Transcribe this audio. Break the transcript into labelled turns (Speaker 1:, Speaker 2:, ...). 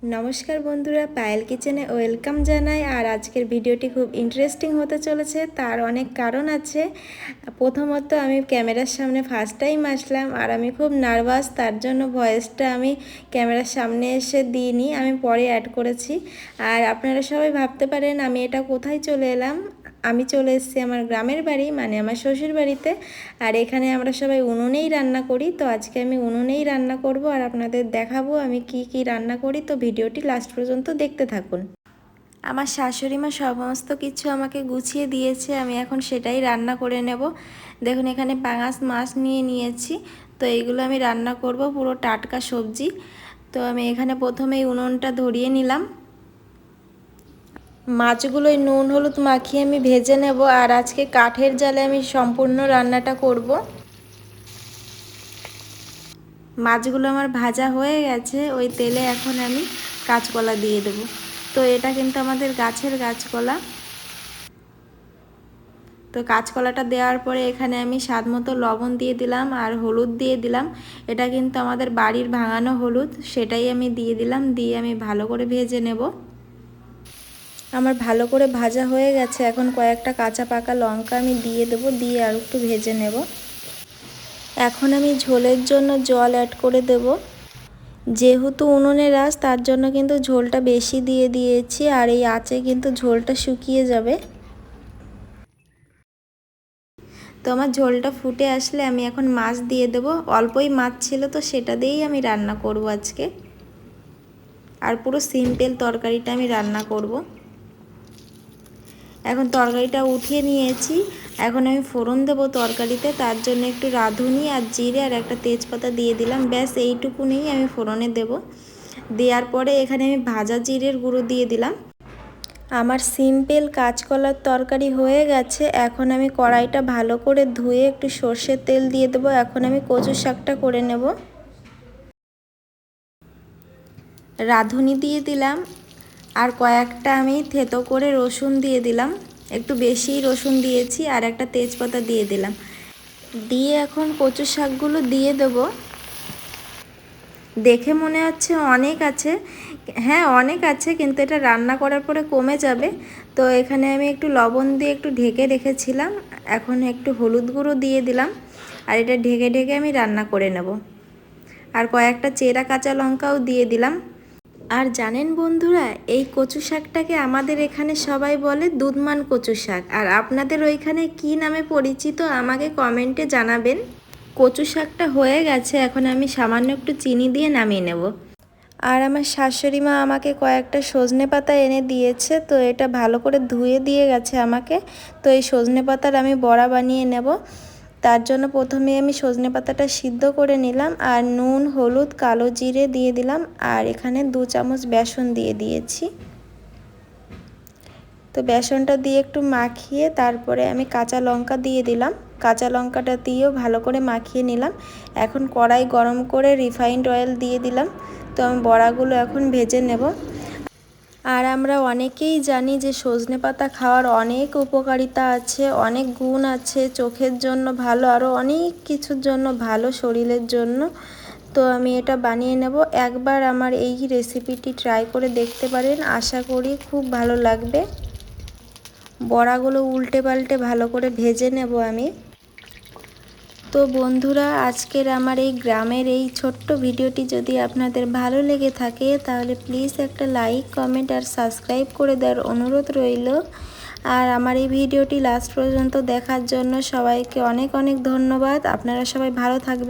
Speaker 1: নমস্কার বন্ধুরা, পায়েল কিচেনে ওয়েলকাম জানাই। আর আজকের ভিডিওটি খুব ইন্টারেস্টিং হতে চলেছে, তার অনেক কারণ আছে। প্রথমত আমি ক্যামেরার সামনে ফার্স্ট টাইম আসলাম আর আমি খুব নার্ভাস, তার জন্য ভয়েসটা আমি ক্যামেরার সামনে এসে দিইনি, আমি পরে অ্যাড করেছি। আর আপনারা সবাই ভাবতে পারেন আমি এটা কোথায় চলে এলাম। আমি চলে এসেছি আমার গ্রামের বাড়ি, মানে আমার শ্বশুর বাড়িতে। আর এখানে আমরা সবাই উনুনেই রান্না করি, তো আজকে আমি উনুনেই রান্না করব আর আপনাদের দেখাবো আমি কি কি রান্না করি। তো ভিডিওটি লাস্ট পর্যন্ত দেখতে থাকুন। আমার শাশুড়ি মা সমস্ত কিছু আমাকে গুছিয়ে দিয়েছে, আমি এখন সেটাই রান্না করে নেব। দেখুন এখানে পাঙাশ মাছ নিয়ে নিয়েছি, তো এইগুলো আমি রান্না করব, পুরো টাটকা সবজি। তো আমি এখানে প্রথমেই উনুনটা ধরিয়ে নিলাম। মাছগুলোই নুন হলুদ মাখিয়ে আমি ভেজে নেব। আর আজকে কাঠের জালে আমি সম্পূর্ণ রান্নাটা করব। মাছগুলো আমার ভাজা হয়ে গেছে, ওই তেলে এখন আমি কাঁচকলা দিয়ে দেব। তো এটা কিন্তু আমাদের গাছের কাঁচকলা। তো কাঁচকলাটা দেওয়ার পরে এখানে আমি স্বাদ মতো লবণ দিয়ে দিলাম আর হলুদ দিয়ে দিলাম। এটা কিন্তু আমাদের বাড়ির ভাঙানো হলুদ, সেটাই আমি দিয়ে দিলাম। দিয়ে আমি ভালো করে ভেজে নেব। আমার ভালো করে ভাজা হয়ে গেছে, এখন কয়েকটা কাঁচা পাকা লঙ্কা আমি দিয়ে দেবো, দিয়ে আর একটু ভেজে নেব। এখন আমি ঝোলের জন্য জল অ্যাড করে দেব। যেহেতু উনুনের আঁচ, তার জন্য কিন্তু ঝোলটা বেশি দিয়ে দিয়েছি, আর এই আঁচে কিন্তু ঝোলটা শুকিয়ে যাবে। তো আমার ঝোলটা ফুটে আসলে আমি এখন মাছ দিয়ে দেবো। অল্পই মাছ ছিল, তো সেটা দিয়েই আমি রান্না করব আজকে। আর পুরো সিম্পল তরকারিটা আমি রান্না করব। এখন তরকারিটা উঠিয়ে নিয়েছি, এখন আমি ফোড়ন দেবো তরকারিতে। তার জন্য একটু রাঁধুনি আর জিরে আর একটা তেজপাতা দিয়ে দিলাম, ব্যাস এইটুকুনেই আমি ফোড়নে দেব। দেওয়ার পরে এখানে আমি ভাজা জিরের গুঁড়ো দিয়ে দিলাম। আমার সিম্পল কাঁচকলার তরকারি হয়ে গেছে। এখন আমি কড়াইটা ভালো করে ধুয়ে একটু সর্ষের তেল দিয়ে দেবো। এখন আমি কচু শাকটা করে নেব। রাঁধুনি দিয়ে দিলাম আর কয়েকটা আমি থেতো করে রসুন দিয়ে দিলাম, একটু বেশি রসুন দিয়েছি, আর একটা তেজপাতা দিয়ে দিলাম। দিয়ে এখন কচু শাকগুলো দিয়ে দেবো। দেখে মনে হচ্ছে অনেক আছে, হ্যাঁ অনেক আছে, কিন্তু এটা রান্না করার পরে কমে যাবে। তো এখানে আমি একটু লবণ দিয়ে একটু ঢেকে রেখেছিলাম, এখন একটু হলুদ গুঁড়ো দিয়ে দিলাম। আর এটা ঢেকে ঢেকে আমি রান্না করে নেব। আর কয়েকটা চেরা কাঁচা লঙ্কাও দিয়ে দিলাম। আর জানেন বন্ধুরা, এই কচু শাকটাকে আমাদের এখানে সবাই বলে দুধমান কচু শাক। আর আপনাদের ওইখানে কি নামে পরিচিত আমাকে কমেন্টে জানাবেন। কচু শাকটা হয়ে গেছে, এখন আমি সামান্য একটু চিনি দিয়ে নামিয়ে নেব। আর আমার শাশুড়ি মা আমাকে কয়েকটা সজনে পাতা এনে দিয়েছে, তো এটা ভালো করে ধুয়ে দিয়ে গেছে আমাকে। তো এই সজনে পাতার আমি বড়া বানিয়ে নেব। তার জন্য প্রথমে আমি সজনে পাতাটা সিদ্ধ করে নিলাম, আর নুন হলুদ কালো জিরে দিয়ে দিলাম, আর এখানে 2 চামচ বেসন দিয়ে দিয়েছি। তো বেসনটা দিয়ে একটু মাখিয়ে তারপরে আমি কাঁচা লঙ্কা দিয়ে দিলাম। কাঁচা লঙ্কাটা দিয়েও ভালো করে মাখিয়ে নিলাম। এখন কড়াই গরম করে রিফাইন্ড অয়েল দিয়ে দিলাম। তো আমি বড়াগুলো এখন ভেজে নেব। আর আমরা অনেকেই জানি যে সজনে পাতা খাওয়ার অনেক উপকারিতা আছে, অনেক গুণ আছে, চোখের জন্য ভালো, আরও অনেক কিছুর জন্য ভালো, শরীরের জন্য। তো আমি এটা বানিয়ে নেব। একবার আমার এই রেসিপিটি ট্রাই করে দেখতে পারেন, আশা করি খুব ভালো লাগবে। বড়াগুলো উল্টে পাল্টে ভালো করে ভেজে নেব আমি। তো বন্ধুরা, আজকের আমার এই গ্রামের এই ছোট্ট ভিডিওটি যদি আপনাদের ভালো লেগে থাকে, তাহলে প্লিজ একটা লাইক কমেন্ট আর সাবস্ক্রাইব করে দেওয়ার অনুরোধ রইল। আর আমার এই ভিডিওটি লাস্ট পর্যন্ত দেখার জন্য সবাইকে অনেক অনেক ধন্যবাদ। আপনারা সবাই ভালো থাকবেন।